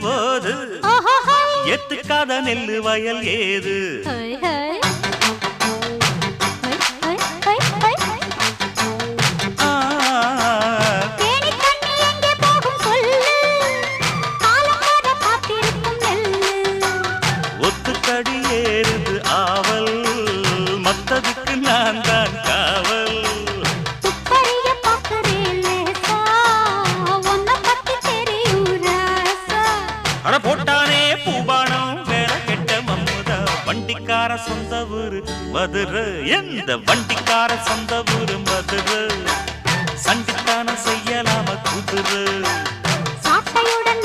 போது எத்துக்காத நெல்லு வயல் ஏது ஒத்துக்கடி ஏறுது ஆவல் மத்ததுக்கு நான் தான் காவல் அட போட்டானே பூபானம் வேற கெட்ட மம்முதா வண்டிக்கார சொந்த ஊரு மதுரை எந்த வண்டிக்கார சொந்த ஊரு மதுரை சண்டித்தான செய்யலாம குதிரை சாட்டையுடன்